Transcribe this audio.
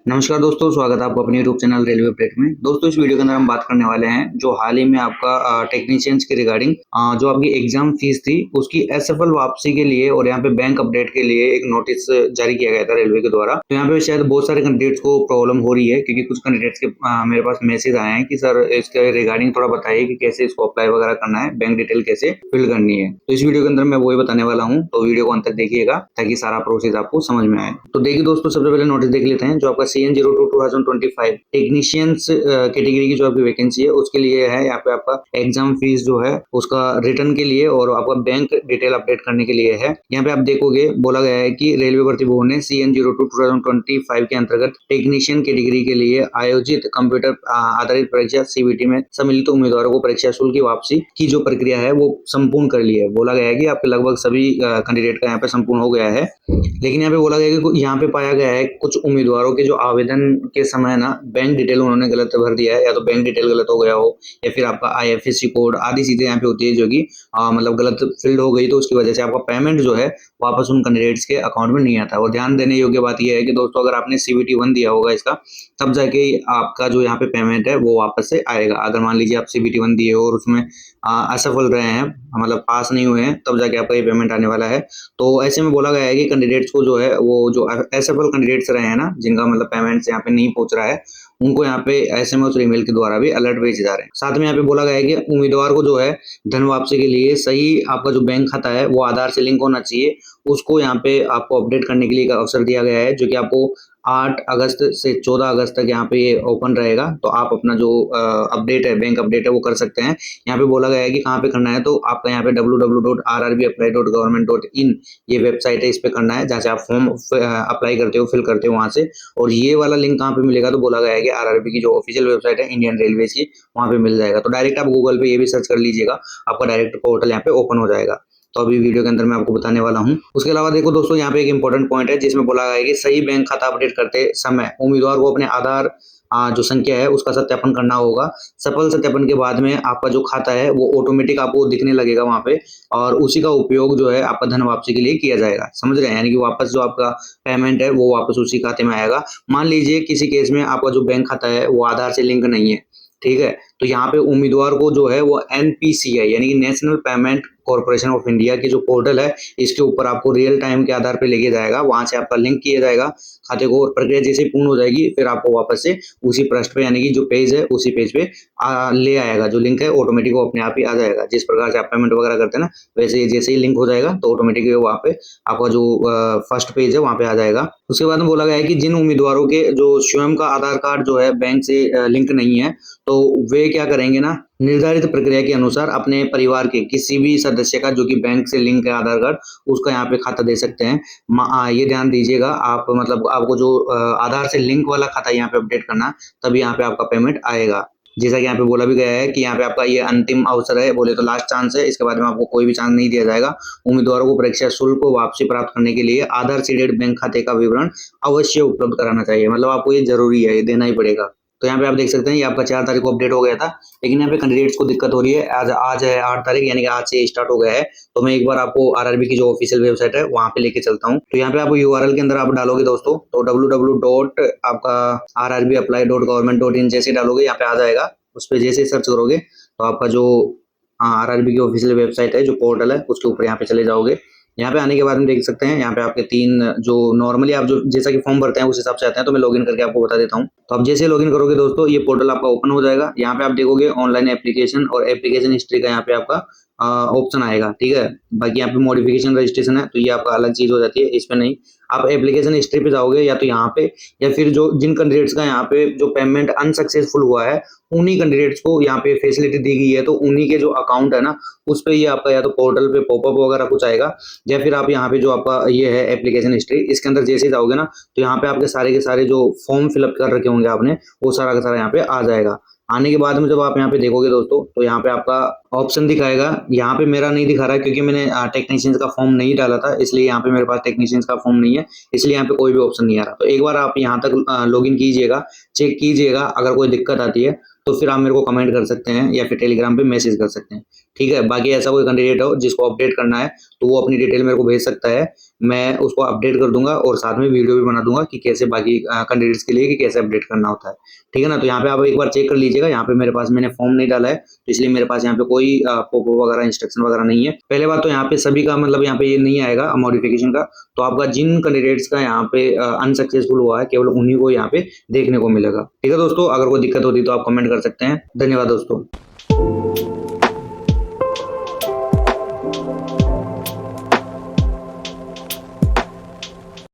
नमस्कार दोस्तों, स्वागत है आपका अपने यूट्यूब चैनल रेलवे अपडेट में। दोस्तों, इस वीडियो के अंदर हम बात करने वाले हैं जो हाल ही में आपका टेक्नीशियंस के रिगार्डिंग जो आपकी एग्जाम फीस थी उसकी असफल वापसी के लिए और यहाँ पे बैंक अपडेट के लिए एक नोटिस जारी किया गया था रेलवे के द्वारा। तो यहाँ पे शायद बहुत सारे कैंडिडेट्स को प्रॉब्लम हो रही है क्योंकि कुछ कैंडिडेट्स के मेरे पास मैसेज आए हैं कि सर इसके रिगार्डिंग थोड़ा बताइए कि कैसे इसको अप्लाई वगैरह करना है, बैंक डिटेल कैसे फिल करनी है। तो इस वीडियो के अंदर मैं वही बताने वाला हूँ, तो वीडियो को अंत तक देखिएगा ताकि सारा प्रोसेस आपको समझ में आए। तो देखिए दोस्तों, सबसे पहले नोटिस देख लेते हैं जो आपका CN02 2025 टेक्नीशियंस कैटेगरी की जो आपकी वैकेंसी है उसके लिए है। यहाँ पे आपका एग्जाम फीस जो है उसका रिटर्न के लिए और आपका बैंक डिटेल अपडेट करने के लिए है। यहाँ पे आप देखोगे बोला गया है कि रेलवे भर्ती बोर्ड ने CN02 2025 के अंतर्गत टेक्नीशियन कैटेगरी के लिए आयोजित कंप्यूटर आधारित परीक्षा CBT में सम्मिलित उम्मीदवारों को परीक्षा शुल्क की वापसी की जो प्रक्रिया है वो संपूर्ण कर ली है। बोला गया है कि आपके लगभग सभी कैंडिडेट का यहाँ पे संपूर्ण हो गया है, लेकिन यहाँ पे बोला गया है कि यहाँ पे पाया गया है कुछ उम्मीदवारों के जो आवेदन के समय ना बैंक डिटेल उन्होंने गलत भर दिया है, या तो बैंक डिटेल गलत हो गया हो या फिर आपका IFSC कोड आदि चीजें यहाँ पे होती है जो कि मतलब गलत फिल्ड हो गई, तो उसकी वजह से आपका पेमेंट जो है वापस उन कैंडिडेट्स के अकाउंट में नहीं आता। और ध्यान देने योग्य बात यह है कि दोस्तों, अगर आपने CBT 1 दिया होगा इसका, तब जाके आपका जो यहाँ पे पेमेंट है वो वापस से आएगा। अगर मान लीजिए आप CBT 1 दिए हो और उसमें असफल रहे हैं, मतलब पास नहीं हुए हैं, तब जाके आपका ये पेमेंट आने वाला है। तो ऐसे में बोला गया है कि कैंडिडेट्स को जो है वो जो असफल कैंडिडेट्स रहे हैं ना, जिनका मतलब पेमेंट्स यहाँ पे नहीं पहुंच रहा है, उनको यहाँ पे SMS और ईमेल के द्वारा भी अलर्ट भेजे जा रहे हैं। साथ में यहाँ पे बोला गया है कि उम्मीदवार को जो है धन वापसी के लिए सही आपका जो बैंक खाता है वो आधार से लिंक होना चाहिए, उसको यहाँ पे आपको अपडेट करने के लिए एक अवसर दिया गया है जो कि आपको 8 अगस्त से 14 अगस्त तक यहाँ पे ये ओपन रहेगा। तो आप अपना जो अपडेट है, बैंक अपडेट है, वो कर सकते हैं। यहाँ पे बोला गया है कि कहाँ पे करना है, तो आपका यहाँ पे www.rrbapply.gov.in ये वेबसाइट है, इस पे करना है जहाँ से आप फॉर्म अप्लाई करते हो, फिल करते हो वहां से। और ये वाला लिंक कहाँ पे मिलेगा, तो बोला गया है कि RRB की जो ऑफिशियल वेबसाइट है इंडियन रेलवे की, वहां पे मिल जाएगा। तो डायरेक्ट आप गूगल पे ये भी सर्च कर लीजिएगा, आपका डायरेक्ट पोर्टल यहाँ पे ओपन हो जाएगा। तो अभी वीडियो के अंदर मैं आपको बताने वाला हूँ। उसके अलावा देखो दोस्तों, यहाँ पे एक इंपॉर्टेंट पॉइंट है जिसमें बोला गया है कि सही बैंक खाता अपडेट करते समय उम्मीदवार को अपने आधार जो संख्या है उसका सत्यापन करना होगा। सफल सत्यापन के बाद में आपका जो खाता है वो ऑटोमेटिक आपको दिखने लगेगा वहां पे, और उसी का उपयोग जो है आपका धन वापसी के लिए किया जाएगा। समझ रहे हैं, यानी कि वापस जो आपका पेमेंट है वो वापस उसी खाते में आएगा। मान लीजिए किसी केस में आपका जो बैंक खाता है वो आधार से लिंक नहीं है, ठीक है, तो यहाँ पे उम्मीदवार को जो है वो NPCI यानी कि national payment corporation of India की जो पोर्टल है इसके ऊपर आपको रियल टाइम के आधार पे लेके जाएगा, वहां से आपका लिंक किया जाएगा खाते को, और प्रक्रिया जैसे पूर्ण हो जाएगी फिर आपको वापस से उसी पृष्ठ पे यानी कि जो पेज है उसी पेज पे ले आएगा। जो लिंक है ऑटोमेटिक वो अपने आप ही आ जाएगा। जिस प्रकार से आप पेमेंट वगैरह करते हैं ना, वैसे ही जैसे ही लिंक हो जाएगा तो ऑटोमेटिकली वहाँ पे आपका जो फर्स्ट पेज है वहाँ पे आ जाएगा। उसके बाद में बोला गया है कि जिन उम्मीदवारों के जो स्वयं का आधार कार्ड जो है बैंक से लिंक नहीं है, तो वे क्या करेंगे ना, निर्धारित प्रक्रिया के अनुसार अपने परिवार के किसी भी सदस्य का जो कि बैंक से लिंक है आधार कार्ड, उसका यहाँ पे खाता दे सकते हैं। ये ध्यान दीजिएगा, आप मतलब आपको जो आधार से लिंक वाला खाता यहाँ पे अपडेट करना, तभी यहाँ पे आपका पेमेंट आएगा। जैसा कि यहाँ पे बोला भी गया है कि यहाँ पे आपका ये अंतिम अवसर है, बोले तो लास्ट चांस है, इसके बाद में आपको कोई भी चांस नहीं दिया जाएगा। उम्मीदवारों को परीक्षा शुल्क को वापसी प्राप्त करने के लिए आधार सीडेड बैंक खाते का विवरण अवश्य उपलब्ध कराना चाहिए। मतलब आपको ये जरूरी है, ये देना ही पड़ेगा। तो यहाँ पे आप देख सकते हैं ये आपका 4 तारीख को अपडेट हो गया था, लेकिन यहाँ पे कैंडिडेट्स को दिक्कत हो रही है। आज है 8 तारीख, यानी कि आज से स्टार्ट हो गया है। तो मैं एक बार आपको RRB की जो ऑफिशियल वेबसाइट है वहां पे लेके चलता हूँ। तो यहाँ पे आप URL के अंदर आप डालोगे दोस्तों, तो www. आपका rrbapply.government.in जैसे डालोगे यहाँ पे आ जाएगा। उस पर जैसे सर्च करोगे तो आपका जो RRB की ऑफिशियल वेबसाइट है, जो पोर्टल है, उसके ऊपर यहाँ पे चले जाओगे। यहाँ पे आने के बाद में देख सकते हैं यहाँ पे आपके 3 जो नॉर्मली आप जो जैसा कि फॉर्म भरते हैं उस हिसाब से आते हैं। तो मैं लॉगिन करके आपको बता देता हूँ। तो आप जैसे लॉगिन करोगे दोस्तों, ये पोर्टल आपका ओपन हो जाएगा। यहाँ पे आप देखोगे ऑनलाइन एप्लीकेशन और एप्लीकेशन हिस्ट्री का यहाँ पे आपका ऑप्शन आएगा, ठीक है। बाकी यहाँ पे मॉडिफिकेशन रजिस्ट्रेशन है, तो ये आपका अलग चीज हो जाती है, इस पे नहीं। आप एप्लीकेशन हिस्ट्री पे जाओगे या तो यहाँ पे, या फिर जो जिन कैंडिडेट्स का यहाँ पे जो पेमेंट अनसक्सेसफुल हुआ है उन्हीं कैंडिडेट्स को यहाँ पे फैसिलिटी दी गई है। तो उन्हीं के जो अकाउंट है ना, उस पे ये आपका या तो पोर्टल पे पॉपअप वगैरह कुछ आएगा, या फिर आप यहाँ पे जो आपका ये है एप्लीकेशन हिस्ट्री, इसके अंदर जैसे ही जाओगे ना, तो यहाँ पे आपके सारे के सारे जो फॉर्म फिलअप कर रखे होंगे आपने, वो सारा का सारा यहाँ पे आ जाएगा। आने के बाद में जब आप यहाँ पे देखोगे दोस्तों, तो यहाँ पे आपका ऑप्शन दिखाएगा। यहाँ पे मेरा नहीं दिखा रहा है क्योंकि मैंने टेक्नीशियंस का फॉर्म नहीं डाला था, इसलिए यहाँ पे मेरे पास टेक्नीशियंस का फॉर्म नहीं है, इसलिए यहाँ पे कोई भी ऑप्शन नहीं आ रहा। तो एक बार आप यहाँ तक लॉगिन कीजिएगा, चेक कीजिएगा। अगर कोई दिक्कत आती है तो फिर आप मेरे को कमेंट कर सकते हैं या फिर टेलीग्राम पे मैसेज कर सकते हैं, ठीक है। बाकी ऐसा कोई कैंडिडेट हो जिसको अपडेट करना है तो वो अपनी डिटेल मेरे को भेज सकता है। मैं उसको अपडेट कर दूंगा और साथ में वीडियो भी बना दूंगा कि कैसे बाकी कैंडिडेट्स के लिए कि कैसे अपडेट करना होता है। ठीक है ना, तो यहाँ पे आप एक बार चेक कर लीजिएगा। यहाँ पे मेरे पास मैंने फॉर्म नहीं डाला है, तो इसलिए मेरे पास यहाँ पे कोई पॉपअप वगैरह इंस्ट्रक्शन वगैरह नहीं है। पहले बात तो यहाँ पे सभी का मतलब यहाँ पे ये नहीं आएगा मॉडिफिकेशन का, तो आपका जिन कैंडिडेट्स का यहाँ पे अनसक्सेसफुल हुआ है केवल उन्हीं को यहाँ पे देखने को मिलेगा। ठीक है दोस्तों, अगर कोई दिक्कत होती तो आप कमेंट कर सकते हैं। धन्यवाद दोस्तों।